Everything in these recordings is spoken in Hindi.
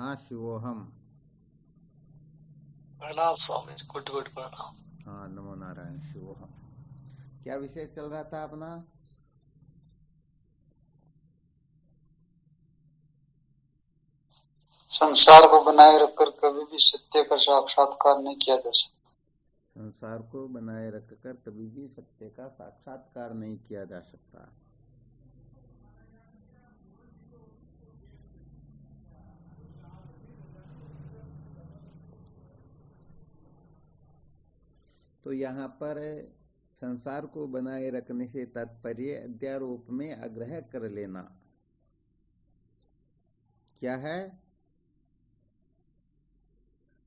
हाँ शिवोहम। प्रणाम स्वामी जी, कोटि कोटि प्रणाम। हाँ नमो नारायण शिवोहम। क्या विषय चल रहा था अपना? संसार को बनाए रखकर कभी भी सत्य का साक्षात्कार नहीं किया जा सकता। संसार को बनाए रखकर कभी भी सत्य का साक्षात्कार नहीं किया जा सकता। तो यहाँ पर संसार को बनाए रखने से तात्पर्य अध्यारोप में आग्रह कर लेना क्या है?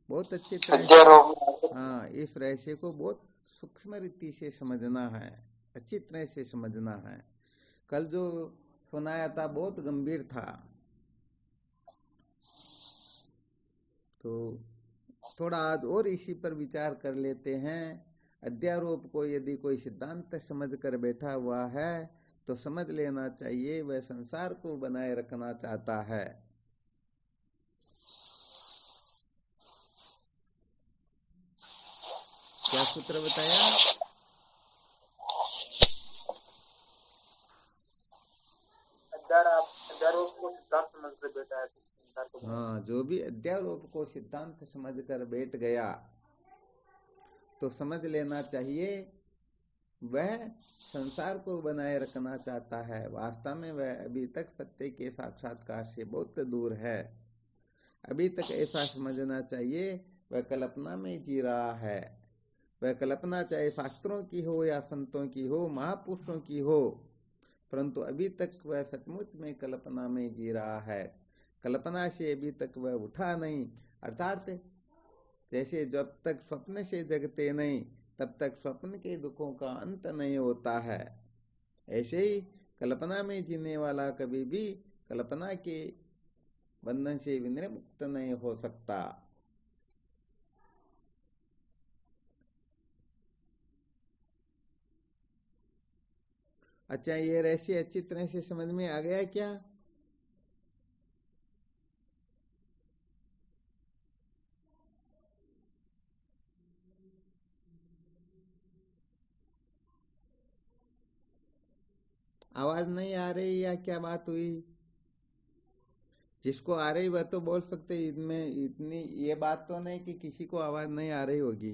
बहुत अच्छी तरह से, हाँ, इस रहस्य को बहुत सूक्ष्म रीति से समझना है, अच्छी तरह से समझना है। कल जो सुनाया था बहुत गंभीर था, तो थोड़ा आज और इसी पर विचार कर लेते हैं। अध्यारोप को यदि कोई सिद्धांत समझ कर बैठा हुआ है तो समझ लेना चाहिए वह संसार को बनाए रखना चाहता है। क्या सूत्र बताया? अध्यारोप को सिद्धांत समझ कर बैठा है संसार को। हाँ, जो भी अध्यारोप को सिद्धांत समझ कर बैठ गया तो समझ लेना चाहिए वह संसार को बनाए रखना चाहता है। वास्तव में वह अभी तक सत्य के साक्षात्कार से बहुत दूर है। अभी तक ऐसा समझना चाहिए वह कल्पना में जी रहा है। वह कल्पना चाहे शास्त्रों की हो या संतों की हो, महापुरुषों की हो, परंतु अभी तक वह सचमुच में कल्पना में जी रहा है। कल्पना से अभी तक वह उठा नहीं, अर्थात जैसे जब तक स्वप्न से जगते नहीं तब तक स्वप्न के दुखों का अंत नहीं होता है, ऐसे ही कल्पना में जीने वाला कभी भी कल्पना के बंधन से विनिर्मुक्त नहीं हो सकता। अच्छा, ये रहस्य अच्छी तरह से समझ में आ गया क्या? आवाज नहीं आ रही या क्या बात हुई? जिसको आ रही वह तो बोल सकते, इनमें इतनी ये बात तो नहीं कि किसी को आवाज नहीं आ रही होगी।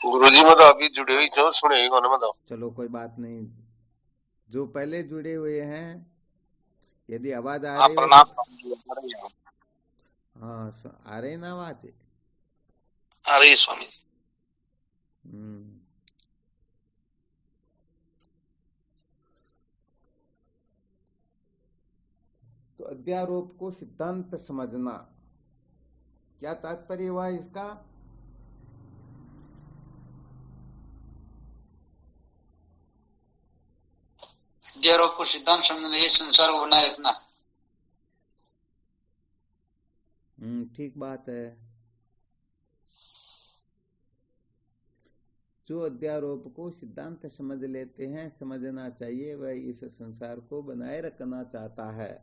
गुरुजी मैं तो अभी जुड़े हुई जो सुने ही कौन बताओ। चलो कोई बात नहीं, जो पहले जुड़े हुए हैं यदि आवाज आ रही हो तो हाँ, आ रही ना आवाज? आ रही है स्वामी जी। तो अध्यारोप को सिद्धांत समझना, क्या तात्पर्य हुआ इसका? अध्यारोप को सिद्धांत समझने से संसार को बनाए रखना। ठीक बात है। जो अध्यारोप को सिद्धांत समझ लेते हैं, समझना चाहिए वह इस संसार को बनाए रखना चाहता है।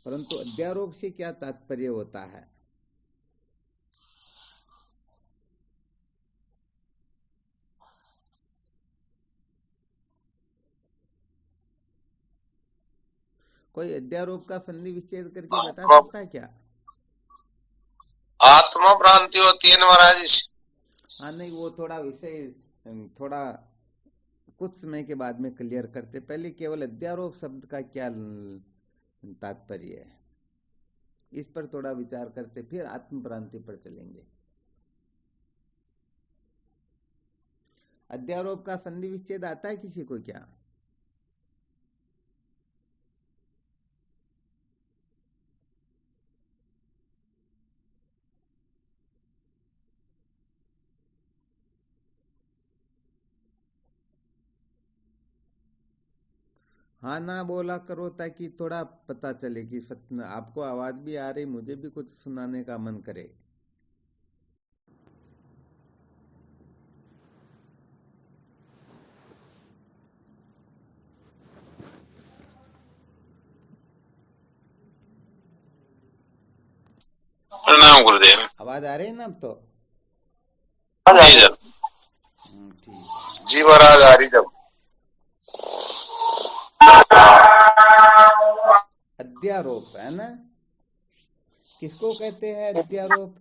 परंतु अध्यारोप से क्या तात्पर्य होता है? कोई अध्यारोप का संधि विच्छेद करके बता सकता है क्या? आत्मा भ्रांति होती है महाराज। हाँ नहीं, वो थोड़ा विषय थोड़ा कुछ समय के बाद में क्लियर करते, पहले केवल अध्यारोप शब्द का क्या तात्पर्य है इस पर थोड़ा विचार करते, फिर आत्म भ्रांति पर चलेंगे। अध्यारोप का संधि विच्छेद आता है किसी को क्या? हाँ ना बोला करो ताकि थोड़ा पता चले कि सत्य, आपको आवाज भी आ रही, मुझे भी कुछ सुनाने का मन करे। प्रणाम गुरुदेव। आवाज आ रही है ना अब तो? जी जब ठीक। जी महाराज आ रही जब। अध्यारोप है ना, किसको कहते हैं अध्यारोप?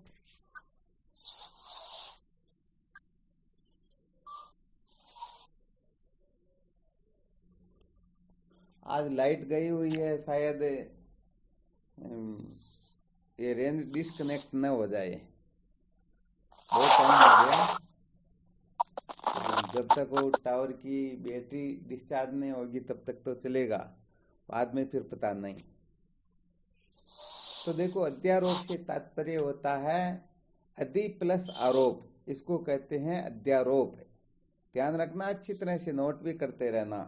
आज लाइट गई हुई है, शायद ये रेंज डिस्कनेक्ट न हो जाए, बहुत टाइम हो गया। जब तक वो टावर की बैटरी डिस्चार्ज नहीं होगी तब तक तो चलेगा, बाद में फिर पता नहीं। तो देखो, अध्यारोप से तात्पर्य होता है अधि प्लस आरोप, इसको कहते हैं अध्यारोप। ध्यान रखना, अच्छी तरह से नोट भी करते रहना।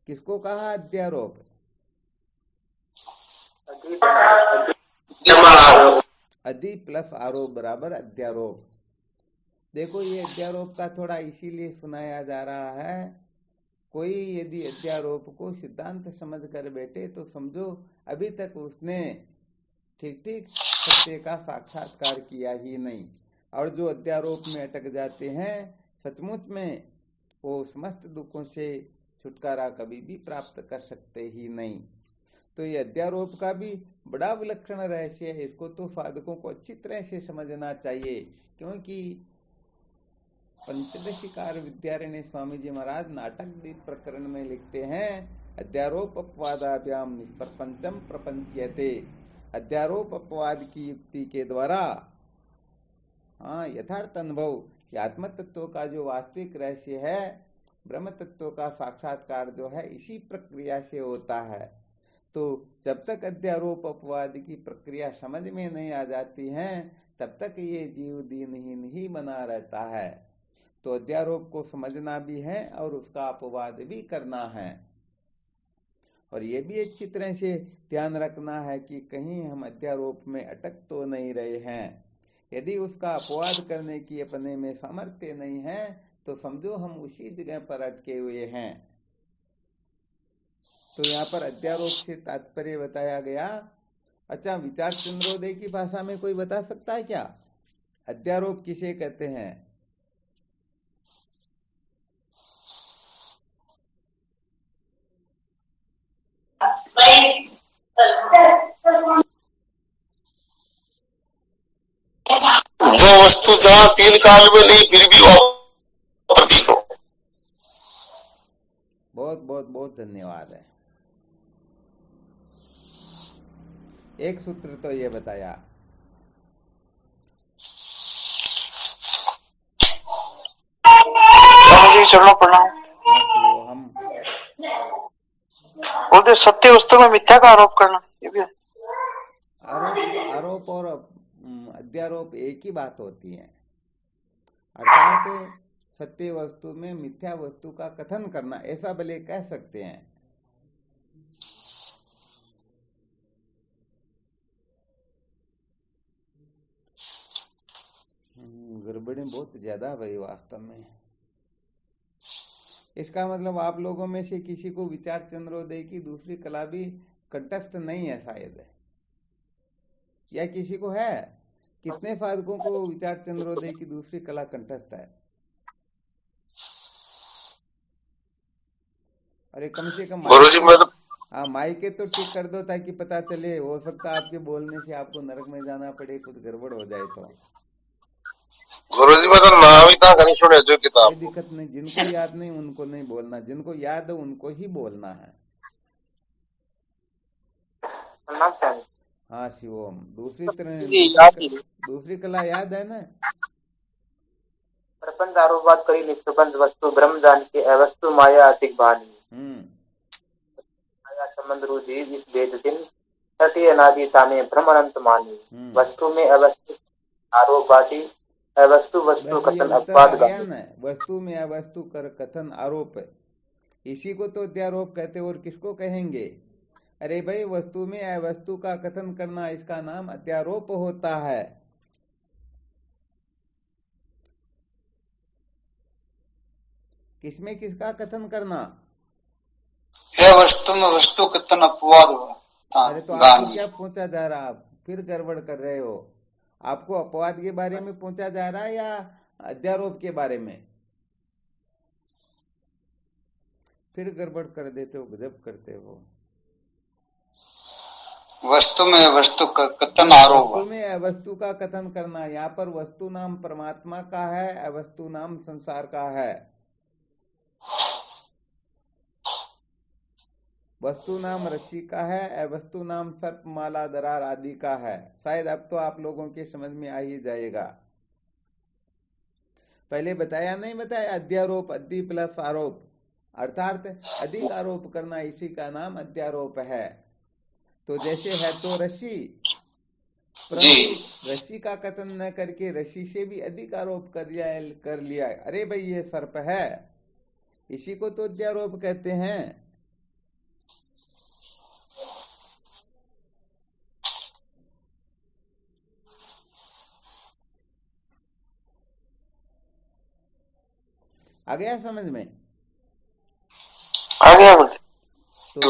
किसको कहा अध्यारोप? अधि प्लस आरोप बराबर अध्यारोप। देखो, ये अध्यारोप का थोड़ा इसीलिए सुनाया जा रहा है, कोई यदि अध्यारोप को सिद्धांत समझ कर बैठे तो समझो अभी तक उसने ठीक ठीक सत्य का साक्षात्कार किया ही नहीं। और जो अध्यारोप में अटक जाते हैं, सचमुच में वो समस्त दुखों से छुटकारा कभी भी प्राप्त कर सकते ही नहीं। तो ये अध्यारोप का भी बड़ा विलक्षण रहस्य है, इसको तो साधकों को अच्छी तरह से समझना चाहिए। क्योंकि पंचदशिकार विद्यारण्य स्वामी जी महाराज नाटक दीप प्रकरण में लिखते हैं, अध्यारोप अपवादाभ्याम निष्प्रपंचम प्रपंच्यते। अध्यारोप अपवाद की युक्ति के द्वारा यथार्थ अनुभव, आत्म तत्व का जो वास्तविक रहस्य है, ब्रह्म तत्व का साक्षात्कार जो है, इसी प्रक्रिया से होता है। तो जब तक अध्यारोप अपवाद की प्रक्रिया समझ में नहीं आ जाती है, तब तक ये जीव दीनहीन ही बना रहता है। तो अध्यारोप को समझना भी है और उसका अपवाद भी करना है। और ये भी अच्छी तरह से ध्यान रखना है कि कहीं हम अध्यारोप में अटक तो नहीं रहे हैं। यदि उसका अपवाद करने की अपने में सामर्थ्य नहीं है तो समझो हम उसी जगह पर अटके हुए हैं। तो यहाँ पर अध्यारोप से तात्पर्य बताया गया। अच्छा, विचार चंद्रोदय की भाषा में कोई बता सकता है क्या अध्यारोप किसे कहते हैं? जो वस्तु जहाँ तीन काल में नहीं फिर भी वो प्रतीत हो। बहुत बहुत बहुत धन्यवाद है। एक सूत्र तो ये बताया। चरणों प्रणाम। हम बोलते सत्य वस्तु में मिथ्या का आरोप करना, ये भी आरोप और अध्यारोप एक ही बात होती है। अर्थात सत्य वस्तु में मिथ्या वस्तु का कथन करना, ऐसा भले कह सकते हैं। गड़बड़ी बहुत ज्यादा भाई वास्तव में। इसका मतलब आप लोगों में से किसी को विचार चंद्रोदय की दूसरी कला भी कंठस्थ नहीं है शायद, या किसी को है? कितने साधकों को विचार चंद्रोदय की दूसरी कला कंठस्थ है? अरे कम से कम माइक तो ठीक कर दो ताकि पता चले। हो सकता है आपके बोलने से आपको नरक में जाना पड़े, कुछ गड़बड़ हो जाए तो। गुरुजी मतलब नाम ही था कहीं सुने जो किताब। कोई दिक्कत नहीं, जिनको याद नहीं उनको नहीं बोलना, जिनको याद है उनको ही बोलना है। हाँ शिवम, दूसरी कला याद है ना? प्रपंच आरोपवाद करी निष्प्रपंच वस्तु ब्रह्म जान के अवस्तु माया अतिक भानी। माया संबंध रुधि इस वेद दिन सटी अनादि ताने ब्रह्म अनंत मानी। वस्तु में अवस्तु आरोपवादी अवस्तु वस्तु कथन अपवाद ज्ञान है। वस्तु में अवस्तु कर कथन आरोप है, इसी को तो अध्यारोप कहते। और किसको कहेंगे? अरे भाई, वस्तु में अवस्तु का कथन करना, इसका नाम अध्यारोप होता है। किसमें किसका कथन करना? यह वस्तु में वस्तु कथन अपवाद हुआ। अरे तो आपको क्या पूछा जा रहा, आप फिर गड़बड़ कर रहे हो। आपको अपवाद के बारे में पूछा जा रहा है या अध्यारोप के बारे में? फिर गड़बड़ कर देते हो, गजब करते हो। वस्तु में वस्तु का कथन आरोप, वस्तु में अवस्तु का कथन करना। यहाँ पर वस्तु नाम परमात्मा का है, अवस्तु नाम संसार का है। वस्तु नाम रस्सी का है, अवस्तु नाम सर्प, माला, दरार आदि का है। शायद अब तो आप लोगों के समझ में आ ही जाएगा। पहले बताया नहीं बताया? अध्यारोप, अद्धि प्लस आरोप, अर्थात अधिक आरोप करना, इसी का नाम अध्यारोप है। तो जैसे है तो रस्सी, परंतु रस्सी का कथन न करके रस्सी से भी अधिक आरोप कर लिया। अरे भाई ये सर्प है, इसी को तो अध्यारोप कहते हैं। आ गया समझ में? आ गया। तो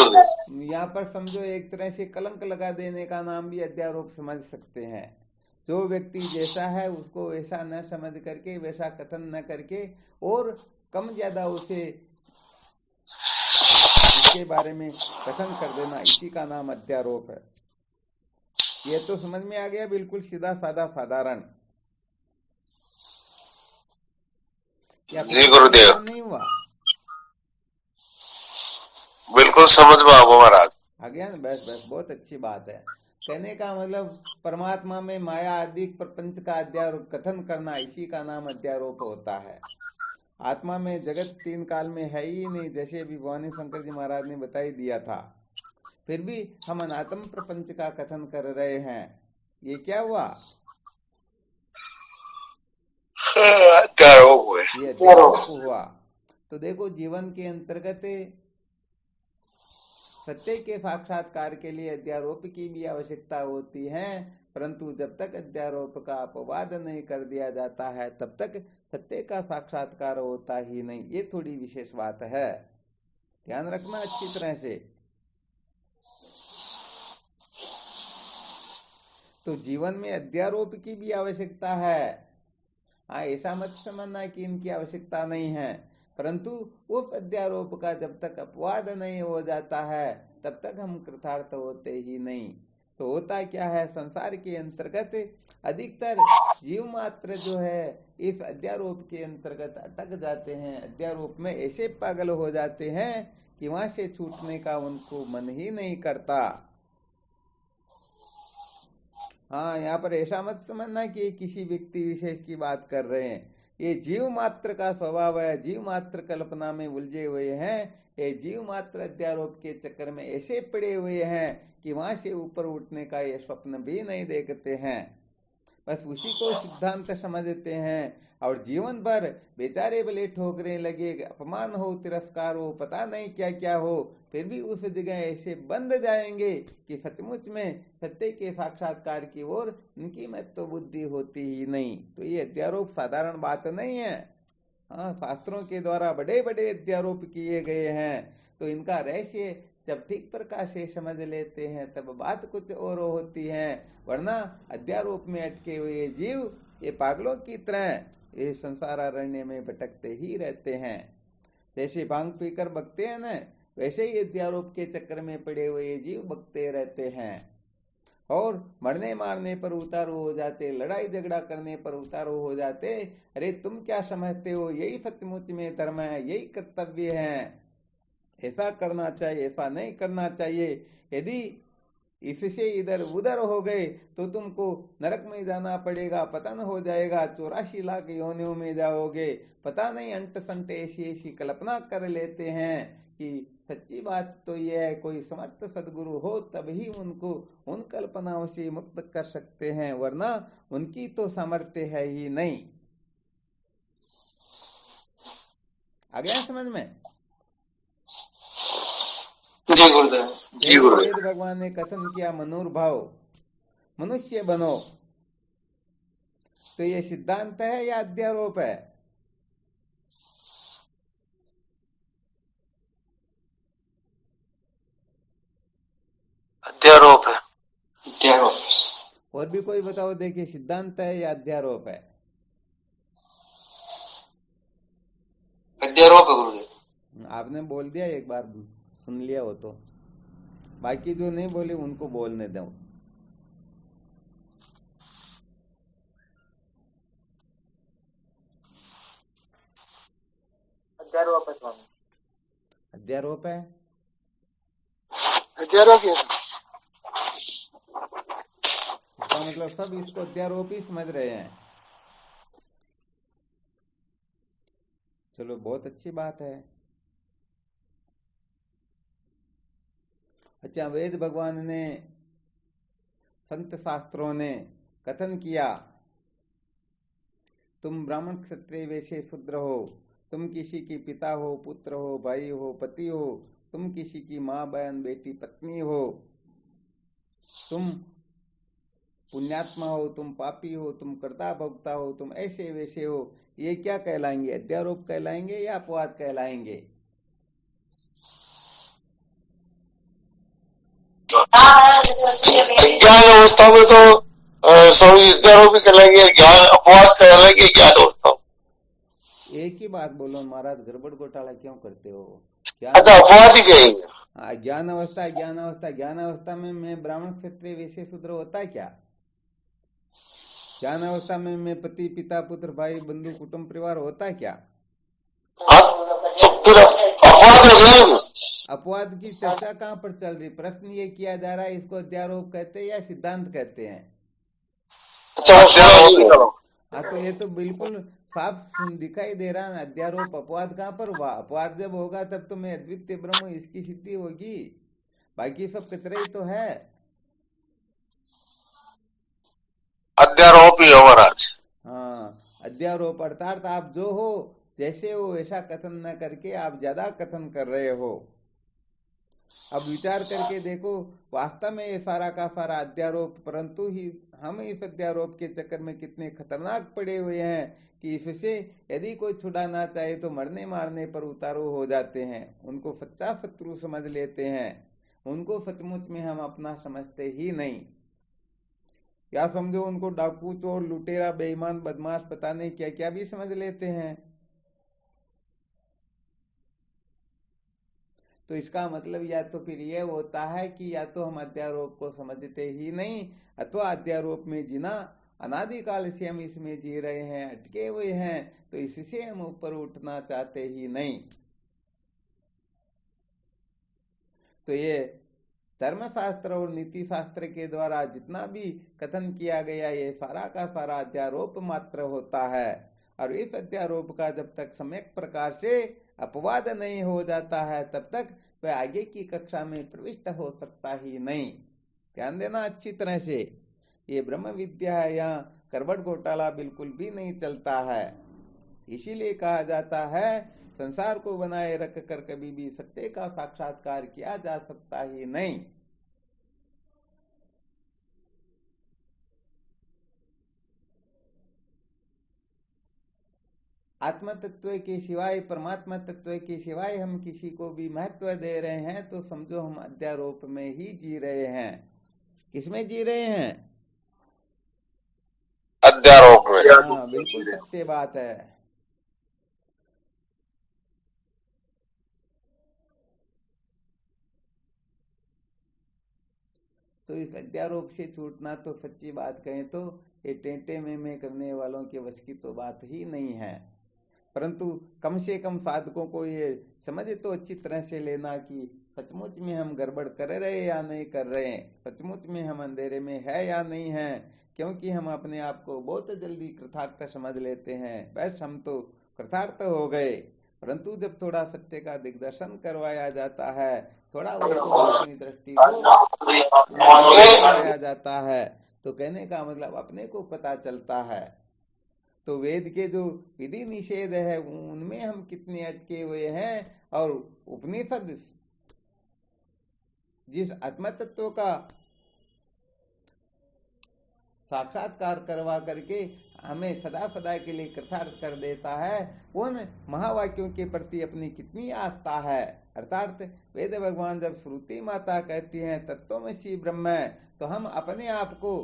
यहाँ पर समझो एक तरह से कलंक लगा देने का नाम भी अध्यारोप समझ सकते हैं। जो व्यक्ति जैसा है उसको वैसा न समझ करके, वैसा कथन न करके और कम ज्यादा उसे उसके बारे में कथन कर देना, इसी का नाम अध्यारोप है। ये तो समझ में आ गया, बिल्कुल सीधा साधा साधारण। जी गुरुदेव, नहीं हुआ? बिल्कुल समझ में आओ महाराज। आ गया ना? बस बस, बहुत अच्छी बात है। कहने का मतलब परमात्मा में माया आदि प्रपंच का अध्यारोप कथन करना, इसी का नाम अध्यारोप होता है। आत्मा में जगत तीन काल में है ही नहीं, जैसे अभी भवानी शंकर जी महाराज ने बता ही दिया था। फिर भी हम अनात्म प्रपंच का कथन कर रहे हैं। ये क्या हुआ? ये अध्यारोप हुआ। तो देखो, जीवन के अंतर्गत सत्य के साक्षात्कार के लिए अध्यारोप की भी आवश्यकता होती है, परंतु जब तक अध्यारोप का अपवाद नहीं कर दिया जाता है तब तक सत्य का साक्षात्कार होता ही नहीं। ये थोड़ी विशेष बात है, ध्यान रखना अच्छी तरह से। तो जीवन में अध्यारोप की भी आवश्यकता है। हाँ, ऐसा मत समझना कि इनकी आवश्यकता नहीं है, परंतु उस अध्यारोप का जब तक अपवाद नहीं हो जाता है तब तक हम कृतार्थ होते ही नहीं। तो होता क्या है, संसार के अंतर्गत अधिकतर जीव मात्र जो है इस अध्यारोप के अंतर्गत अटक जाते हैं। अध्यारोप में ऐसे पागल हो जाते हैं कि वहां से छूटने का उनको मन ही नहीं करता। हाँ, यहाँ पर ऐसा मत समझना कि किसी व्यक्ति विशेष की बात कर रहे हैं। ये जीव मात्र का स्वभाव है, जीव मात्र कल्पना में उलझे हुए हैं। ये जीव मात्र अध्यारोप के चक्कर में ऐसे पड़े हुए हैं कि वहां से ऊपर उठने का ये स्वप्न भी नहीं देखते हैं। बस उसी को सिद्धांत समझते हैं और जीवन भर बेचारे भले ठोकरें लगे, अपमान हो, तिरस्कार हो, पता नहीं क्या क्या हो, फिर भी उस जगह ऐसे बंद जाएंगे कि सचमुच में सत्य के साक्षात्कार की ओर इनकी महत्व बुद्धि होती ही नहीं। तो ये अध्यारोप साधारण बात नहीं है। हाँ, शास्त्रों के द्वारा बड़े बड़े अध्यारोप किए गए हैं। तो इनका रहस्य जब ठीक प्रकार से समझ लेते हैं तब बात कुछ और होती है, वरना अध्यारोप में अटके हुए जीव ये पागलों की तरह ये संसार अरण्य में भटकते ही रहते हैं। जैसे भांग पीकर बकते हैं ना, वैसे ही अध्यारोप के चक्कर में पड़े हुए जीव बकते रहते हैं और मरने मारने पर उतारू हो जाते, लड़ाई झगड़ा करने पर उतारू हो जाते। अरे तुम क्या समझते हो, यही सचमुच में धर्म है, यही कर्तव्य है, ऐसा करना चाहिए, ऐसा नहीं करना चाहिए। यदि इससे इधर उधर हो गए तो तुमको नरक में जाना पड़ेगा, पतन हो जाएगा, 84 लाख योनियों में जाओगे। पता नहीं अंट संट ऐसी ऐसी कल्पना कर लेते हैं कि सच्ची बात तो यह है, कोई समर्थ सदगुरु हो तभी उनको उन कल्पनाओं से मुक्त कर सकते हैं, वरना उनकी तो सामर्थ्य है ही नहीं। आ गया समझ में? जी गुरुदेव, जी गुरुदेव। वेद भगवान ने कथन किया, मनोभाव मनुष्य बनो। तो ये सिद्धांत है या अध्यारोप है? अध्यारोप है। अध्यारोप। और भी कोई बताओ, देखिए सिद्धांत है या अध्यारोप है? अध्यारोप है गुरुदेव। आपने बोल दिया, एक बार सुन लिया हो तो, बाकी जो नहीं बोले उनको बोलने दो। अध्यारोप है स्वामी। अध्यारोप है। अध्यारोप है। इसका मतलब सब इसको अध्यारोप ही समझ रहे हैं। चलो बहुत अच्छी बात है। अच्छा, वेद भगवान ने, संत शास्त्रों ने कथन किया, तुम ब्राह्मण क्षत्रिय वैश्य शूद्र हो, तुम किसी की पिता हो, पुत्र हो, भाई हो, पति हो, तुम किसी की माँ, बहन, बेटी, पत्नी हो, तुम पुण्यात्मा हो, तुम पापी हो, तुम कर्ता भोक्ता हो, तुम ऐसे वैसे हो, ये क्या कहलाएंगे? अध्यारोप कहलाएंगे या अपवाद कहलाएंगे? ज्ञान अवस्था में तो स्वामी अध्यारोप भी कहलाएंगे, ज्ञान अपवाद कहलाएंगे ज्ञान अवस्था में। एक ही बात बोलो महाराज, गड़बड़ घोटाला क्यों करते हो? अच्छा, अपवाद ही कहेंगे। ज्ञान अवस्था, ज्ञान अवस्था, ज्ञान अवस्था में मैं ब्राह्मण क्षत्रिय वैश्य शूद्र होता है क्या? ज्ञान अवस्था में मैं पति, पिता, पुत्र, भाई, बंधु, कुटुंब, परिवार होता है क्या? तो फिर अपवाद हो गया। अपवाद की चर्चा कहाँ पर चल रही? प्रश्न ये किया जा रहा है, इसको अध्यारोप कहते हैं या सिद्धांत कहते हैं? हाँ, तो ये तो बिल्कुल साफ दिखाई दे रहा है। अध्यारोप अपवाद कहाँ पर हुआ? अपवाद जब होगा तब तो मैं अद्वितीय ब्रह्म, इसकी सिद्धि होगी, बाकी सब कचरा ही तो है। अध्यारोप ही हो महाराज। हाँ, अध्यारोप अर्थात आप जो हो, जैसे हो वैसा कथन न करके आप ज्यादा कथन कर रहे हो। अब विचार करके देखो, वास्तव में ये सारा का सारा अध्यारोप, परंतु ही हम इस अध्यारोप के चक्कर में कितने खतरनाक पड़े हुए हैं कि इससे यदि कोई छुड़ाना चाहे तो मरने मारने पर उतारू हो जाते हैं, उनको सच्चा शत्रु समझ लेते हैं, उनको सचमुच में हम अपना समझते ही नहीं। क्या समझो, उनको डाकू, चोर, लुटेरा, बेईमान, बदमाश, पता नहीं क्या क्या भी समझ लेते हैं। तो इसका मतलब या तो फिर यह होता है कि या तो हम अध्यारोप को समझते ही नहीं, अथवा अध्यारोप में जीना अनादिकाल से हम इसमें जी रहे हैं, अटके हुए हैं, तो इससे हम ऊपर उठना चाहते ही नहीं। तो ये धर्मशास्त्र और नीति शास्त्र के द्वारा जितना भी कथन किया गया, ये सारा का सारा अध्यारोप मात्र होता है। और इस अध्यारोप का जब तक सम्यक प्रकार से अपवाद नहीं हो जाता है, तब तक वह आगे की कक्षा में प्रविष्ट हो सकता ही नहीं। ध्यान देना अच्छी तरह से, ये ब्रह्म विद्या है, यहाँ करवट घोटाला बिल्कुल भी नहीं चलता है। इसीलिए कहा जाता है, संसार को बनाए रख कर कभी भी सत्य का साक्षात्कार किया जा सकता ही नहीं। आत्म तत्व के सिवाय, परमात्मा तत्व के सिवाय हम किसी को भी महत्व दे रहे हैं तो समझो हम अध्यारोप में ही जी रहे हैं। किसमें जी रहे हैं? अध्यारोप में। हाँ, बिल्कुल सत्य बात है। तो इस अध्यारोप से छूटना तो सच्ची बात कहें तो ये टेंटे में करने वालों के वश की तो बात ही नहीं है। परंतु कम से कम साधकों को ये समझ तो अच्छी तरह से लेना कि सचमुच में हम गड़बड़ कर रहे हैं या नहीं कर रहे हैं, सचमुच में हम अंधेरे में है या नहीं है। क्योंकि हम अपने आप को बहुत जल्दी कृतार्थ समझ लेते हैं, बस हम तो कृतार्थ हो गए। परंतु जब थोड़ा सत्य का दिग्दर्शन करवाया जाता है, थोड़ा उसको अपनी दृष्टि को करवाया जाता है, तो कहने का मतलब अपने को पता चलता है। तो वेद के जो विधि निषेध है उनमें हम कितने अटके हुए हैं, और उपनिषद जिस आत्म तत्व का साक्षात्कार करवा करके हमें सदा सदा के लिए कृतार्थ कर देता है, उन महावाक्यों के प्रति अपनी कितनी आस्था है। अर्थात वेद भगवान जब श्रुति माता कहती हैं तत्त्वमसि ब्रह्म, तो हम अपने आप को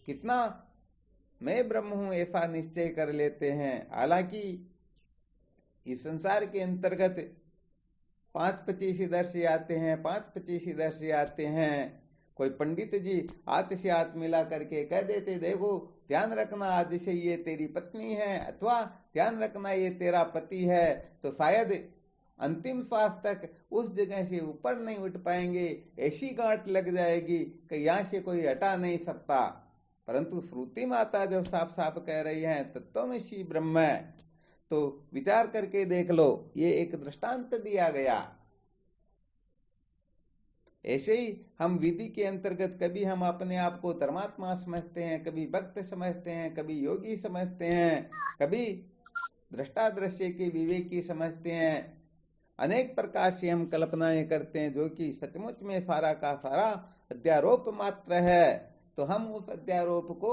कितना मैं ब्रह्म हूं ऐसा निश्चय कर लेते हैं। हालांकि इस संसार के अंतर्गत 5-25 दर्शी आते हैं, 5-25 दर्शी आते हैं। कोई पंडित जी हाथ से हाथ मिला करके कह देते, देखो ध्यान रखना आज से ये तेरी पत्नी है, अथवा ध्यान रखना ये तेरा पति है, तो शायद अंतिम श्वास तक उस जगह से ऊपर नहीं उठ पाएंगे, ऐसी गांठ लग जाएगी कि यहाँ से कोई हटा नहीं सकता। परंतु श्रुति माता जब साफ साफ कह रही है तत्त्वमसि ब्रह्म, तो विचार करके देख लो, ये एक दृष्टांत दिया गया। ऐसे ही हम विधि के अंतर्गत कभी हम अपने आप को धर्मात्मा समझते हैं, कभी भक्त समझते हैं, कभी योगी समझते हैं, कभी दृष्टा दृश्य के विवेकी समझते हैं। अनेक प्रकार से हम कल्पनाएं करते हैं, जो कि सचमुच में सारा का सारा अध्यारोप मात्र है। तो हम उस अध्यारोप को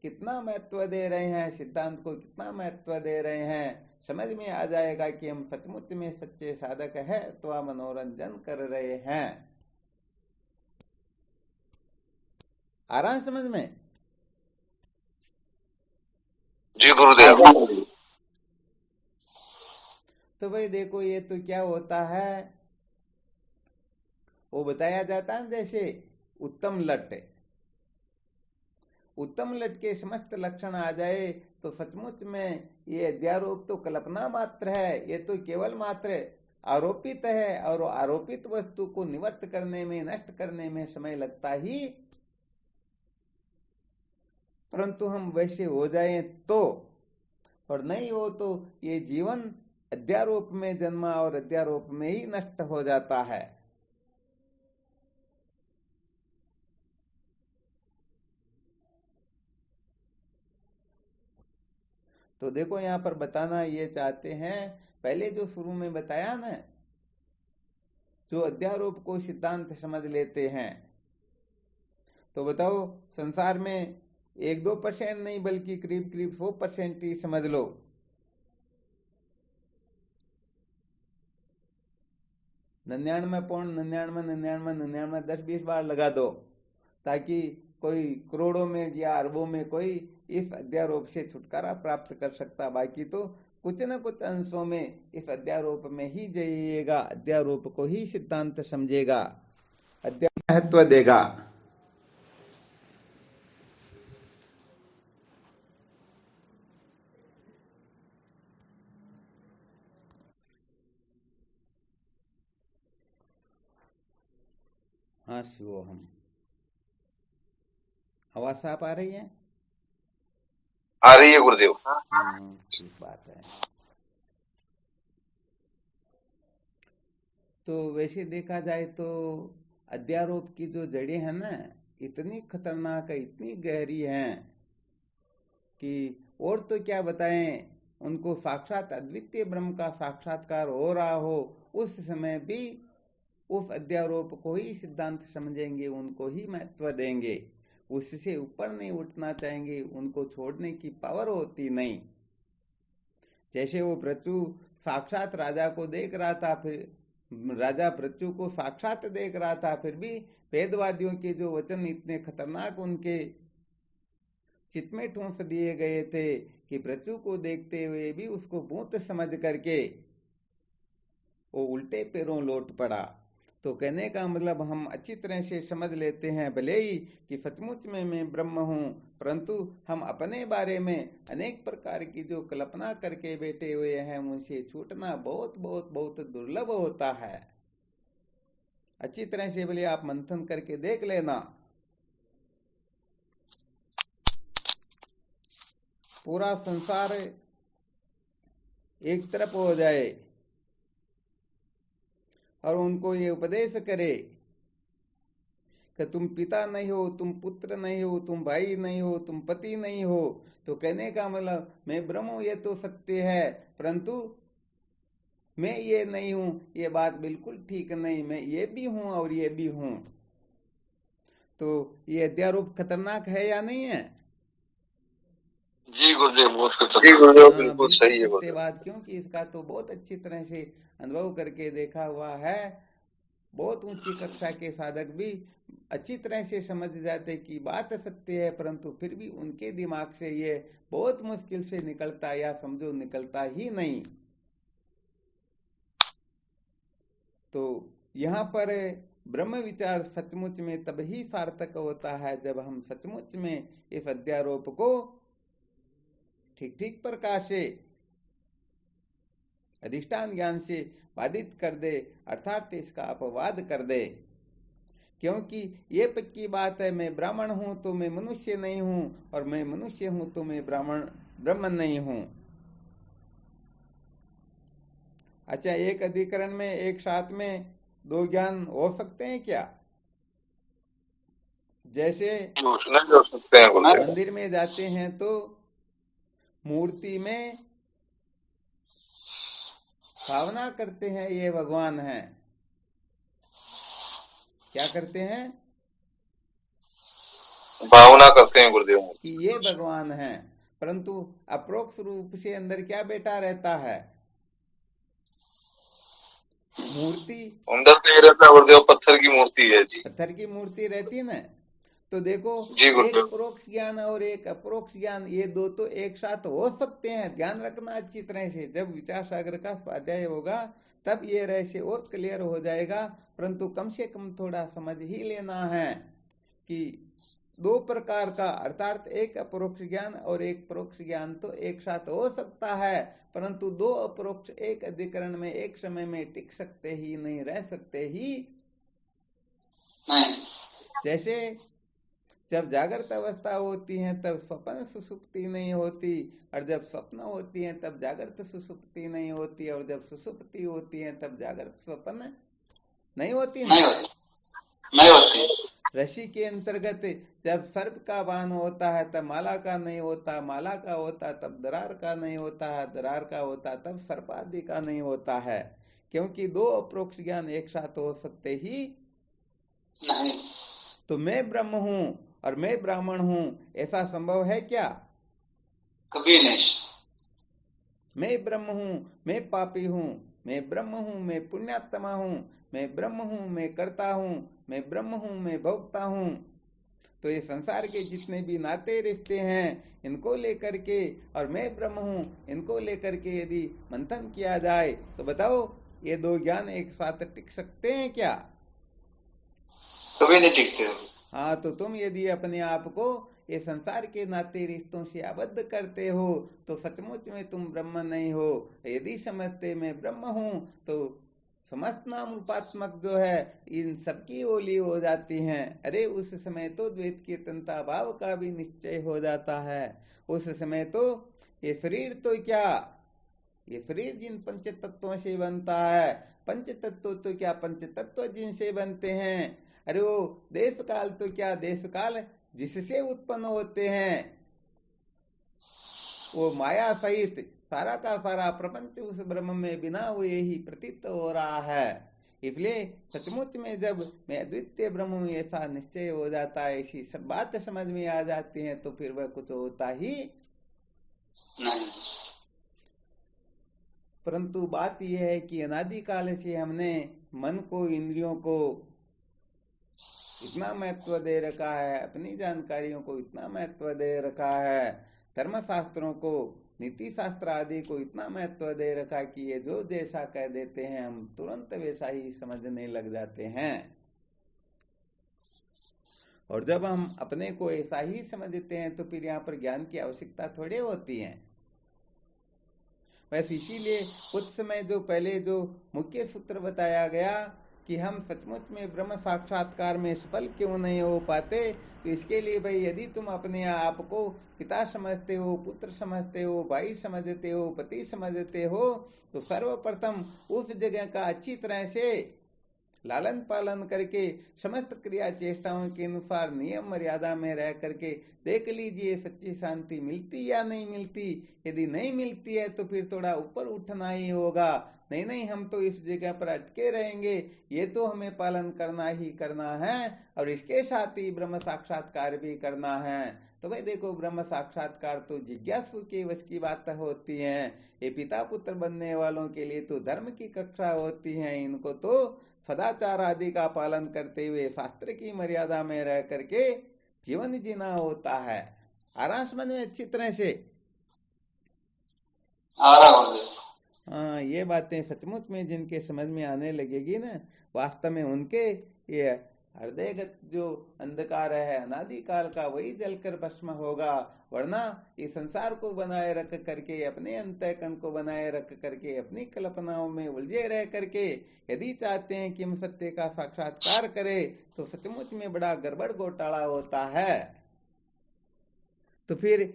कितना महत्व दे रहे हैं, सिद्धांत को कितना महत्व दे रहे हैं, समझ में आ जाएगा कि हम सचमुच में सच्चे साधक है अथवा मनोरंजन कर रहे हैं। आ रहा है समझ में? जी गुरुदेव। तो भाई देखो, ये तो क्या होता है, वो बताया जाता है जैसे उत्तम लट, उत्तम लट के समस्त लक्षण आ जाए तो सचमुच में ये अध्यारोप तो कल्पना मात्र है, ये तो केवल मात्र आरोपित है, और आरोपित वस्तु को निवर्त करने में, नष्ट करने में समय लगता ही, परंतु हम वैसे हो जाएं तो, और नहीं हो तो ये जीवन अध्यारोप में जन्मा और अध्यारोप में ही नष्ट हो जाता है। तो देखो यहां पर बताना ये चाहते हैं, पहले जो शुरू में बताया ना, जो अध्यारोप को सिद्धांत समझ लेते हैं, तो बताओ संसार में 1-2% नहीं बल्कि करीब करीब 100% ही समझ लो। निन्यानवे 10-20 बार लगा दो, ताकि कोई करोड़ों में या अरबों में कोई इस अध्यारोप से छुटकारा प्राप्त कर सकता। बाकी तो कुछ न कुछ अंशों में इस अध्यारोप में ही जाइएगा, अध्यारोप को ही सिद्धांत समझेगा, अध्यारोप महत्व देगा। हाँ शिवोहम, आवाज साफ आ रही है? आ रही है गुरुदेव। ठीक बात है। तो वैसे देखा जाए तो अध्यारोप की जो जड़ें हैं ना, इतनी खतरनाक है, इतनी गहरी हैं कि और तो क्या बताएं। उनको साक्षात अद्वितीय ब्रह्म का साक्षात्कार हो रहा हो, उस समय भी उस अध्यारोप को ही सिद्धांत समझेंगे, उनको ही महत्व देंगे, उससे ऊपर नहीं उठना चाहेंगे, उनको छोड़ने की पावर होती नहीं। जैसे वो पृथु साक्षात राजा को देख रहा था, फिर राजा पृथु को साक्षात देख रहा था, फिर भी वेदवादियों के जो वचन इतने खतरनाक उनके चित्त में ठूंस दिए गए थे कि पृथु को देखते हुए भी उसको भूत समझ करके वो उल्टे पैरों लौट पड़ा। तो कहने का मतलब हम अच्छी तरह से समझ लेते हैं, भले ही कि सचमुच में मैं ब्रह्म हूं, परंतु हम अपने बारे में अनेक प्रकार की जो कल्पना करके बैठे हुए हैं, उनसे छूटना बहुत बहुत बहुत दुर्लभ होता है। अच्छी तरह से भले आप मंथन करके देख लेना, पूरा संसार एक तरफ हो जाए और उनको ये उपदेश करे कि तुम पिता नहीं हो, तुम पुत्र नहीं हो, तुम भाई नहीं हो, तुम पति नहीं हो, तो कहने का मतलब मैं ब्रह्म हूं ये तो सत्य है, परंतु मैं ये नहीं हूं, ये बात बिल्कुल ठीक नहीं, मैं ये भी हूं और ये भी हूं। तो ये अध्यारोप खतरनाक है या नहीं है? जी गुरुदेव, बहुत खतरनाक। जी गुरुदेव, बिल्कुल सही है गुरुदेव। सत्यवाद, क्योंकि इसका तो बहुत अच्छी तरह से अनुभव करके देखा हुआ है। बहुत ऊंची कक्षा के साधक भी अच्छी तरह से समझ जाते कि बात सत्य है, परंतु फिर भी उनके दिमाग से ये बहुत मुश्किल से निकलता, या समझो निकलता ही नहीं। तो यहाँ पर ब्रह्म विचार सचमुच में तब ही सार्थक होता है जब हम सचमुच में इस अध्यारोप को ठीक ठीक प्रकार से अधिष्ठान ज्ञान से बाधित कर दे, अर्थात इसका अपवाद कर दे। क्योंकि ये पक्की बात है, मैं ब्राह्मण हूं तो मैं मनुष्य नहीं हूं, और मैं मनुष्य हूं तो मैं ब्राह्मण नहीं हूं। अच्छा, एक अधिकरण में एक साथ में दो ज्ञान हो सकते हैं क्या? जैसे नहीं हो सकते हैं गुरुदेव। मंदिर में जाते हैं तो मूर्ति में भावना करते हैं ये भगवान है। क्या करते हैं? भावना करते हैं गुरुदेव कि ये भगवान है, परंतु अप्रोक्ष रूप से अंदर क्या बैठा रहता है? मूर्ति। अंदर तो ये रहता है गुरुदेव, पत्थर की मूर्ति है जी। पत्थर की मूर्ति रहती ना। तो देखो, एक परोक्ष ज्ञान और एक अप्रोक्ष ज्ञान, ये दो तो एक साथ हो सकते हैं। ध्यान रखना अच्छी तरह से, जब विचार सागर का स्वाध्याय होगा तब ये रहस्य और क्लियर हो जाएगा। परंतु कम से कम थोड़ा समझ ही लेना है कि दो प्रकार का, अर्थात एक अपरोक्ष ज्ञान और एक परोक्ष ज्ञान तो एक साथ हो सकता है, परंतु दो अपरोक्ष एक अधिकरण में एक समय में टिक सकते ही नहीं, रह सकते ही नहीं। जैसे जब जागृत अवस्था होती है तब स्वप्न सुसुप्ति नहीं होती, और जब स्वप्न होती है तब जागृत सुसुप्ति नहीं होती, और जब सुसुप्ति होती है तब जागृत स्वप्न नहीं होती। नहीं होती। ऋषि के अंतर्गत जब सर्प का बाण होता है तब माला का नहीं होता, माला का होता तब दरार का नहीं होता है, दरार का होता तब सर्प आदि का नहीं होता है, क्योंकि दो अपरोक्ष ज्ञान एक साथ हो सकते ही नहीं। तो मैं ब्रह्म हूं और मैं ब्राह्मण हूं, ऐसा संभव है क्या? कभी नहीं। मैं ब्रह्म हूं, मैं पापी हूं, मैं ब्रह्म हूं, मैं पुण्यात्मा हूं, मैं ब्रह्म हूं, मैं करता हूं, मैं ब्रह्म हूं, मैं भोगता हूं। तो ये संसार के जितने भी नाते रिश्ते हैं, इनको लेकर के, और मैं ब्रह्म हूं, इनको लेकर के यदि मंथन किया जाए तो बताओ, ये दो ज्ञान एक साथ टिक सकते हैं क्या? कभी नहीं टिकते। हाँ, तो तुम यदि अपने आप को ये संसार के नाते रिश्तों से आबद्ध करते हो तो सचमुच में तुम ब्रह्म नहीं हो। यदि समझते मैं ब्रह्म हूं तो समस्त नाम रूपात्मक जो है इन सबकी ओली हो जाती हैं। अरे उस समय तो द्वैत के तंता भाव का भी निश्चय हो जाता है। उस समय तो ये शरीर तो क्या, ये शरीर जिन पंच तत्वों से बनता है, पंच तत्व तो क्या पंच तत्व जिनसे बनते हैं। अरे वो देश काल तो क्या देश काल जिससे उत्पन्न होते हैं। वो माया सहित सारा का सारा प्रपंच उस ब्रह्म में बिना हुए ही प्रतीत हो रहा है। इसलिए सचमुच में जब मैं अद्वितीय ब्रह्म हूं ऐसा निश्चय हो जाता है, ऐसी सब बात समझ में आ जाती है, तो फिर वह कुछ होता ही नहीं। परंतु बात यह है कि अनादिकाल से हमने मन को, इंद्रियों को इतना महत्व दे रखा है, अपनी जानकारियों को इतना महत्व दे रखा है, धर्मशास्त्रों को, नीति शास्त्र आदि को इतना महत्व दे रखा कि ये जो जैसा कह देते हैं हम तुरंत वैसा ही समझने लग जाते हैं। और जब हम अपने को ऐसा ही समझते हैं तो फिर यहाँ पर ज्ञान की आवश्यकता थोड़ी होती है। बस इसीलिए कुछ समय जो पहले जो मुख्य सूत्र बताया गया कि हम सचमुच में ब्रह्म साक्षात्कार में सफल क्यों नहीं हो पाते, तो इसके लिए भाई यदि तुम अपने आप को पिता समझते हो, पुत्र समझते हो, भाई समझते हो, पति समझते हो, तो सर्वप्रथम उस जगह का अच्छी तरह से लालन पालन करके समस्त क्रिया चेष्टाओं के अनुसार नियम मर्यादा में रह करके देख लीजिए सच्ची शांति मिलती या नहीं मिलती। यदि नहीं मिलती है तो फिर थोड़ा ऊपर उठना ही होगा। नहीं नहीं हम तो इस जगह पर अटके रहेंगे, ये तो हमें पालन करना ही करना है और इसके साथ ही ब्रह्म साक्षात्कार भी करना है। तो भाई देखो, ब्रह्म साक्षात्कार तो जिज्ञासु के वश की बात होती है। ये पिता पुत्र बनने वालों के लिए तो धर्म की कक्षा होती है। इनको तो सदाचार आदि का पालन करते हुए शास्त्र की मर्यादा में रह करके जीवन जीना होता है। आ रहा समझ में अच्छी तरह से? आ रहा गुरुदेव। हाँ, ये बातें सचमुच में जिनके समझ में आने लगेगी ना, वास्तव में उनके ये हृदयगत जो अंधकार है अनादिकाल का, वही जलकर भस्म होगा। वरना इस संसार को बनाए रख करके, अपने अंतःकरण को बनाए रख करके, अपनी कल्पनाओं में उलझे रह करके यदि चाहते हैं कि हम सत्य का साक्षात्कार करें, तो सचमुच में बड़ा गड़बड़ घोटाला होता है। तो फिर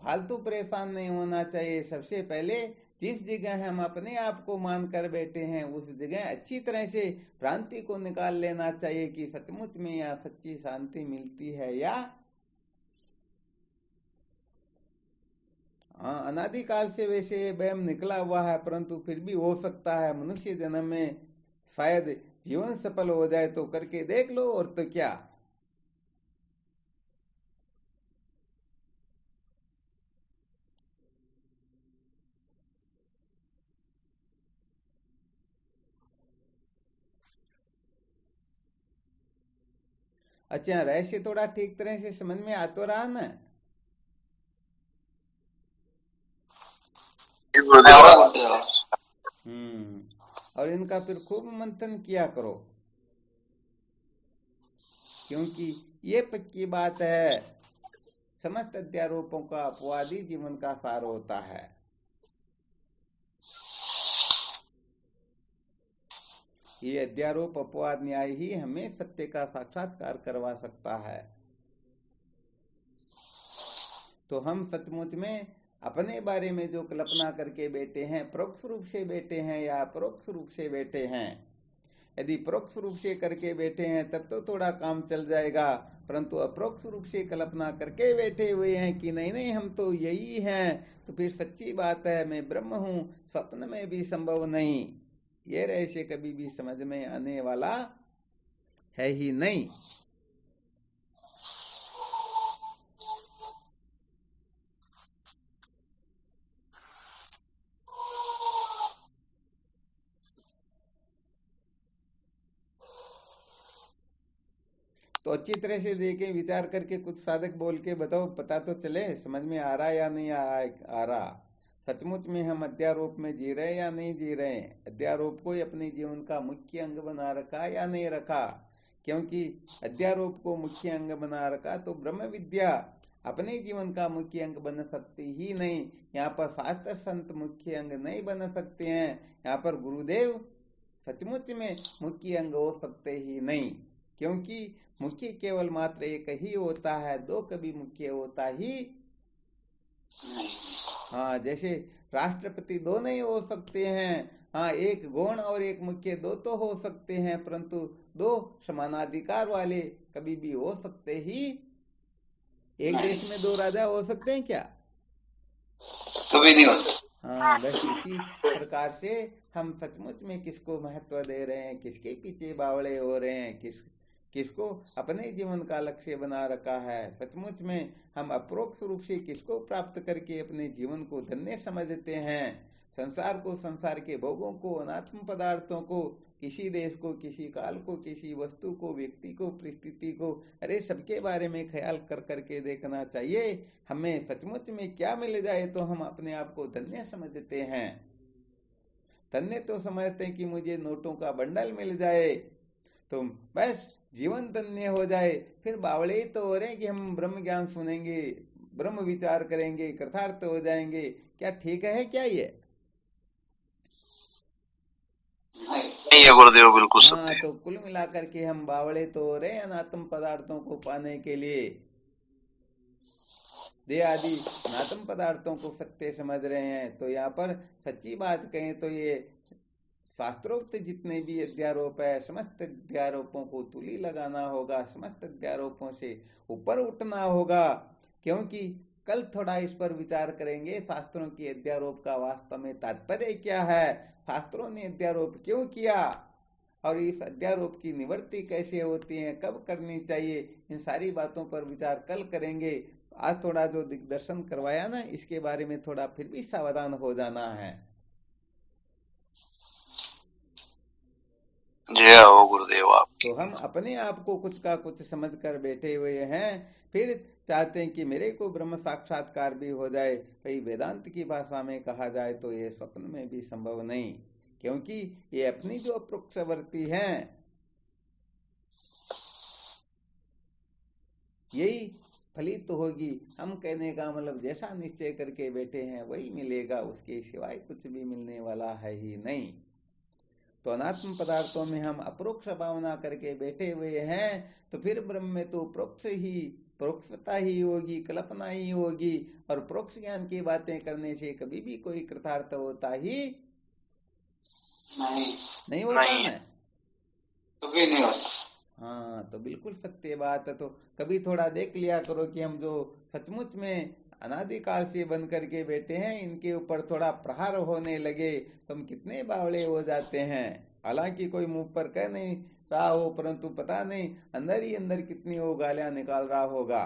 फालतू परेशान नहीं होना चाहिए। सबसे पहले जिस जगह हम अपने आप को मान कर बैठे हैं, उस जगह अच्छी तरह से भ्रांति को निकाल लेना चाहिए कि सचमुच में यहाँ सच्ची शांति मिलती है या अनादिकाल से वैसे ये वहम निकला हुआ है, परंतु फिर भी हो सकता है मनुष्य जन्म में शायद जीवन सफल हो जाए तो करके देख लो, और तो क्या। अच्छा, रहस्य थोड़ा ठीक तरह से समझ में आ तो रहा ना? और इनका फिर खूब मंथन किया करो, क्योंकि ये पक्की बात है, समस्त अध्यारोपों का अपवादी जीवन का सार होता है। ये अध्यारोप अपवाद न्याय ही हमें सत्य का साक्षात्कार करवा सकता है। तो हम सचमुच में अपने बारे में जो कल्पना करके बैठे हैं, परोक्ष रूप से बैठे हैं या अपरोक्ष रूप से बैठे हैं, यदि परोक्ष रूप से करके बैठे हैं तब तो थोड़ा काम चल जाएगा, परंतु अपरोक्ष रूप से कल्पना करके बैठे हुए हैं कि नहीं नहीं हम तो यही हैं, तो फिर सच्ची बात है मैं ब्रह्म हूं, स्वप्न में भी संभव नहीं। ये रहस्य कभी भी समझ में आने वाला है ही नहीं। तो अच्छी तरह से देखें, विचार करके कुछ साधक बोल के बताओ, पता तो चले समझ में आ रहा या नहीं आ रहा। सचमुच में हम अध्यारोप में जी रहे या नहीं जी रहे, अध्यारोप को अपने जीवन का मुख्य अंग बना रखा या नहीं रखा। क्योंकि अध्यारोप को मुख्य अंग बना रखा तो ब्रह्म विद्या अपने जीवन का मुख्य अंग बन सकती ही नहीं। यहाँ पर शास्त्र संत मुख्य अंग नहीं बन सकते हैं, यहाँ पर गुरुदेव सचमुच में मुख्य अंग हो सकते ही नहीं, क्योंकि मुख्य केवल मात्र एक ही होता है, दो कभी मुख्य होता ही। हाँ, जैसे राष्ट्रपति दो नहीं हो सकते हैं, हाँ एक गौण और एक मुख्य दो तो हो सकते हैं, परंतु दो समानाधिकार वाले कभी भी हो सकते ही। एक देश में दो राजा हो सकते हैं क्या? कभी नहीं होता। हाँ, बस इसी प्रकार से हम सचमुच में किसको महत्व दे रहे हैं, किसके पीछे बावड़े हो रहे हैं, किसको अपने जीवन का लक्ष्य बना रखा है। सचमुच में हम अपरोक्ष रूप से किसको प्राप्त करके अपने जीवन को धन्य समझते हैं। संसार को, संसार के भोगों को, अनात्म पदार्थों को, किसी देश को, किसी काल को, किसी वस्तु को, व्यक्ति को, परिस्थिति को, अरे सबके बारे में ख्याल कर करके देखना चाहिए। हमें सचमुच में क्या मिल जाए तो हम अपने आप को धन्य समझते हैं। धन्य तो समझते हैं कि मुझे नोटों का बंडल मिल जाए तो बस जीवन धन्य हो जाए। फिर बावड़े ही तो हो रहे हैं कि हम ब्रह्म ज्ञान सुनेंगे, ब्रह्म विचार करेंगे, कृतार्थ हो जाएंगे। क्या ठीक है क्या ये? नहीं है गुरुदेव, बिल्कुल सत्य। हाँ, तो कुल मिलाकर के हम बावड़े तो हो रहे हैं अनात्म पदार्थों को पाने के लिए, देह आदि अनात्म पदार्थों को सत्य समझ रहे हैं। तो यहाँ पर सच्ची बात कहें तो ये शास्त्रोक्त जितने भी अध्यारोप है, समस्त अध्यारोपों को तुली लगाना होगा, समस्त अध्यारोपों से ऊपर उठना होगा, क्योंकि कल थोड़ा इस पर विचार करेंगे, शास्त्रों की अध्यारोप का वास्तव में तात्पर्य क्या है, शास्त्रों ने अध्यारोप क्यों किया और इस अध्यारोप की निवृत्ति कैसे होती है, कब करनी चाहिए, इन सारी बातों पर विचार कल करेंगे। आज थोड़ा जो दिग्दर्शन करवाया ना, इसके बारे में थोड़ा फिर भी सावधान हो जाना है। जय हो गुरुदेव आपकी। तो हम अपने आप को कुछ का कुछ समझ कर बैठे हुए हैं, फिर चाहते हैं कि मेरे को ब्रह्म साक्षात्कार भी हो जाए। भाई वेदांत की भाषा में कहा जाए तो ये स्वप्न में भी संभव नहीं, क्योंकि ये अपनी जो अप्रोक्षवर्ती हैं, यही फलित तो होगी। हम कहने का मतलब जैसा निश्चय करके बैठे हैं वही मिलेगा, उसके सिवाय कुछ भी मिलने वाला है ही नहीं। तो अनात्म पदार्थों में हम अप्रोक्ष भावना करके बैठे हुए हैं, तो फिर ब्रह्म में तो प्रोक्षता ही होगी, कल्पना ही होगी, और प्रोक्ष ज्ञान की बातें करने से कभी भी कोई कृतार्थ होता ही नहीं होता ना, कभी नहीं होता। हाँ, तो बिल्कुल सत्य बात है। तो कभी थोड़ा देख लिया करो कि हम जो सचमुच में अनादिकाल से बन करके बैठे हैं, इनके ऊपर थोड़ा प्रहार होने लगे तो हम कितने बावड़े हो जाते हैं। हालांकि कोई मुंह पर कह नहीं रहा हो, परंतु पता नहीं अंदर ही अंदर कितनी वो गालियां निकाल रहा होगा।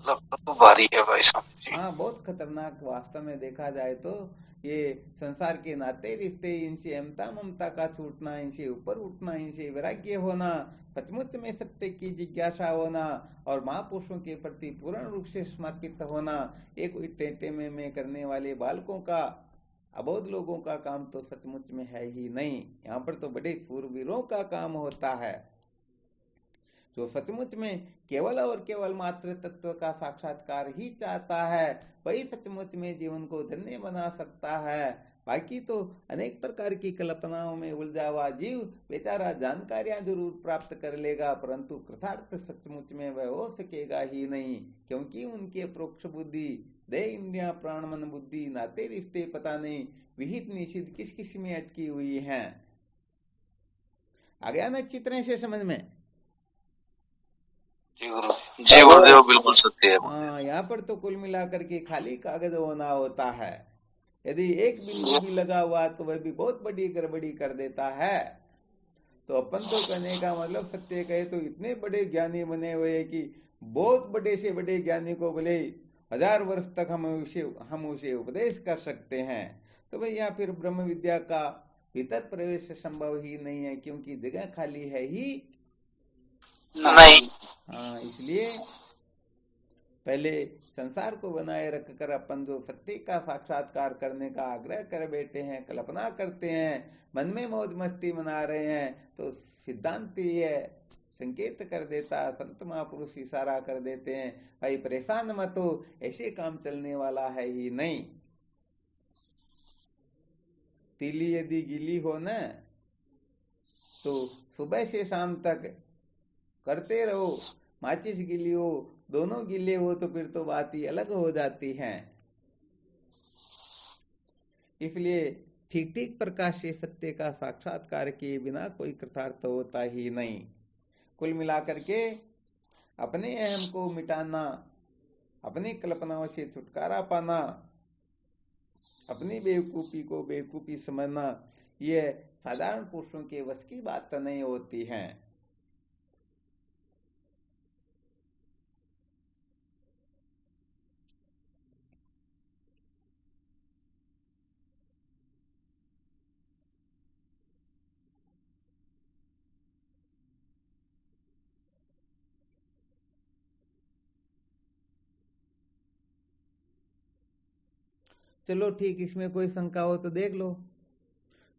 तो भारी है भाई साहब जी। हाँ, बहुत खतरनाक वास्तव में देखा जाए तो। ये संसार के नाते रिश्ते, इनसे अहमता ममता का छूटना, इनसे ऊपर उठना, इनसे वैराग्य होना, सचमुच में सत्य की जिज्ञासा होना और महापुरुषों के प्रति पूर्ण रूप से समर्पित होना, एक टेटे में करने वाले बालकों का, अबोध लोगों का काम तो सचमुच में है ही नहीं। यहाँ पर तो बड़े शूरवीरों का काम होता है। जो सचमुच में केवल और केवल मात्र तत्व का साक्षात्कार ही चाहता है, वही सचमुच में जीवन को धन्य बना सकता है। बाकी तो अनेक प्रकार की कल्पनाओं में उलझा हुआ जीव बेचारा जानकारियां जरूर प्राप्त कर लेगा, परंतु कृतार्थ सचमुच में वह हो सकेगा ही नहीं, क्योंकि उनके प्रोक्ष बुद्धि, देह इंद्रिया प्राण मन बुद्धि, नाते रिश्ते पता नहीं विहित निषिद्ध किस किस में अटकी हुई हैं। आ गया ना चित्रण से समझ में? जी गुरुदेव, बिल्कुल सत्य है। हाँ, यहाँ पर तो कुल मिलाकर के खाली कागज होना होता है। यदि एक बिंदु भी लगा हुआ तो वह भी बहुत बड़ी गड़बड़ी कर देता है। तो अपन तो कहने का मतलब सत्य कहे तो इतने बड़े ज्ञानी बने हुए कि बहुत बड़े से बड़े ज्ञानी को बोले 1000 वर्ष तक हम उसे उपदेश कर सकते हैं। तो भैया फिर ब्रह्म विद्या का भीतर प्रवेश संभव ही नहीं है, क्योंकि जगह खाली है ही नहीं। हाँ, इसलिए पहले संसार को बनाए रखकर अपन जो सत्य का साक्षात्कार करने का आग्रह कर बैठे हैं, कल्पना करते हैं, मन में मौज मस्ती मना रहे हैं, तो सिद्धांत ये संकेत कर देता, संत महापुरुष इशारा कर देते हैं, भाई परेशान मत हो, ऐसे काम चलने वाला है ही नहीं। तीली यदि गीली हो न तो सुबह से शाम तक करते रहो, माचिस गीली हो, दोनों गीले हो तो फिर तो बात ही अलग हो जाती है। इसलिए ठीक ठीक प्रकाश से सत्य का साक्षात्कार किए बिना कोई कृतार्थ होता ही नहीं। कुल मिलाकर के अपने अहम को मिटाना, अपनी कल्पनाओं से छुटकारा पाना, अपनी बेवकूफी को बेवकूफी समझना, यह साधारण पुरुषों के वश की बात नहीं होती है। चलो ठीक, इसमें कोई शंका हो तो देख लो,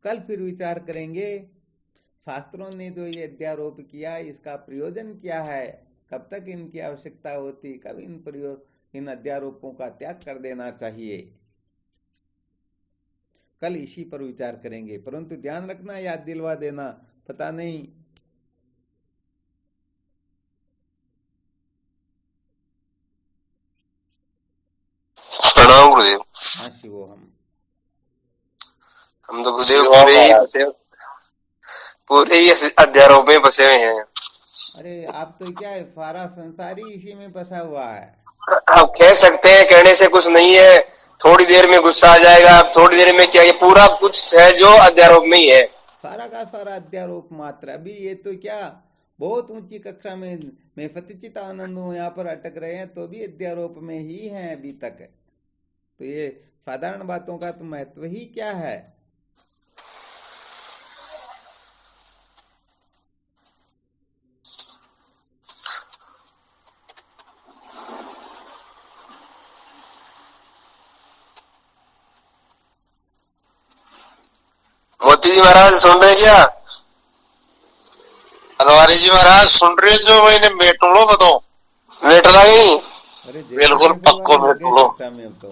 कल फिर विचार करेंगे। शास्त्रों ने जो ये अध्यारोप किया, इसका प्रयोजन क्या है, कब तक इनकी आवश्यकता होती, कब इन अध्यारोपों का त्याग कर देना चाहिए, कल इसी पर विचार करेंगे। परंतु ध्यान रखना, याद दिलवा देना, पता नहीं प्रणाम गुरुदेव। हाँ शिवो, हम तो गुरुदेव पूरे ही अध्यारोप में फंसे हुए हैं। अरे आप तो क्या है, सारा संसार ही इसी में फंसा हुआ है। आप कह सकते हैं, कहने से कुछ नहीं है, थोड़ी देर में गुस्सा आ जाएगा, थोड़ी देर में क्या, ये पूरा कुछ है जो अध्यारोप में ही है। सारा का सारा अध्यारोप मात्र। अभी ये तो क्या बहुत ऊंची कक्षा में सच्चित आनंद हूँ यहाँ पर अटक रहे हैं, तो भी अध्यारोप में ही हैं अभी तक। तो ये साधारण बातों का तो महत्व ही क्या है। मोती जी महाराज सुन रहे क्या? हलवारी जी महाराज सुन रहे जो मैंने बेटुलो बताओ, वेट लगी। अरे बिल्कुल पक्को बेटुलो। कक्षा में अब तो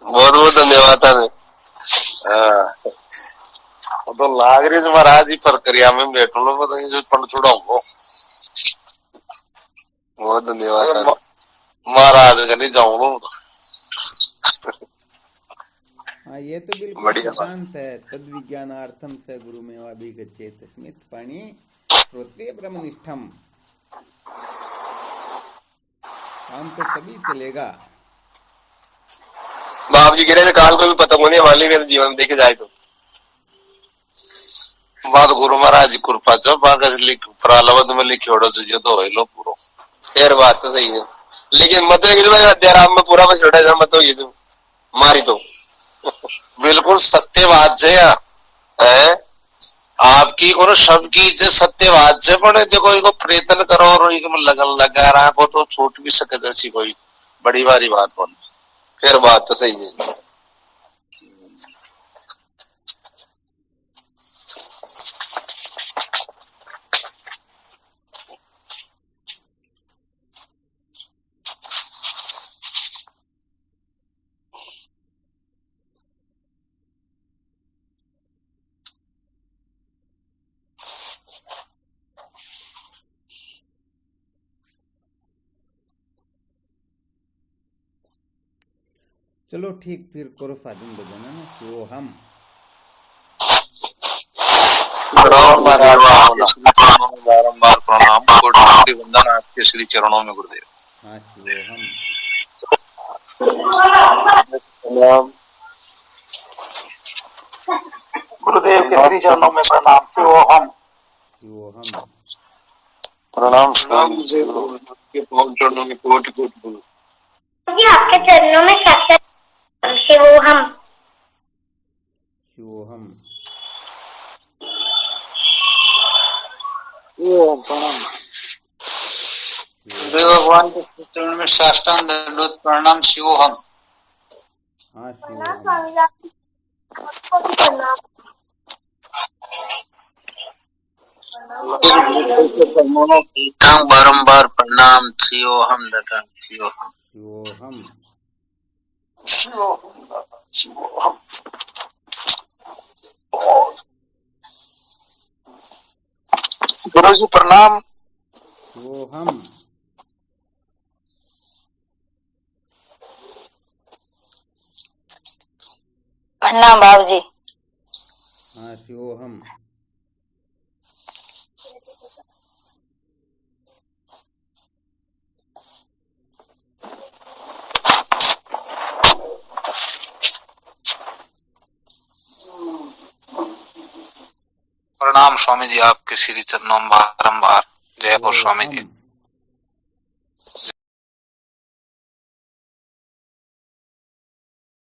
बहुत बहुत धन्यवाद है। तो लाग रही महाराज जी प्रक्रिया में बेटुलो बताइए जो पंड छुड़ाऊंगो। बहुत धन्यवाद महाराज का नहीं जाऊंगा। हाँ, ये तो बिल्कुल बढ़िया सिद्धांत है। तद विज्ञानार्थम स गुरु में अभिगच्छेत स्मित पाणी श्रोत्रिय ब्रह्मनिष्ठम। काम तो तभी चलेगा। बाप जी कह रहे थे काल को भी पतंग नहीं हमारे मेरे जीवन में देखे जाए तो बात गुरु महाराज जी कृपा जो बागज प्रालवद में लिखे ओडो जो तो है लो पूरो। यार बात तो सही है, लेकिन मत अध्याराम में पूरा बस छोटा सा मत ये तो मारी तो बिल्कुल सत्यवाद है आपकी और सबकी जो सत्यवाद से बड़े देखो इनको प्रयत्न करो और इनको लगा रहा को तो छूट भी सके जैसी कोई बड़ी बारी बात हो। फिर बात तो सही है। चलो ठीक, फिर करो साधन भजन है ना। शिवोहम। बारंबार प्रणाम, कोटि वंदन आपके श्री चरणों में गुरुदेव। हाँ, शिवोहम। गुरुदेव के श्री चरणों में प्रणाम। शिवोहम। शिवोहम। प्रणाम के पावन चरणों में कोटि कोटि आपके चरणों में साक्षात शिवोहम। शिवोहम। भगवान के चरण में साष्टांग दंडवत प्रणाम। शिवोहम। हाँ, शिवोहम। बारंबार प्रणाम। शिवोहम दत्ता। शिवोहम। शिवोहम। शिवोहम। गुरु जी प्रणाम। शिवोहम। प्रणाम बाबू जी। हाँ, शिवोहम। प्रणाम स्वामी जी, आपके श्री चरणों में बारंबार। जय हो स्वामी जी।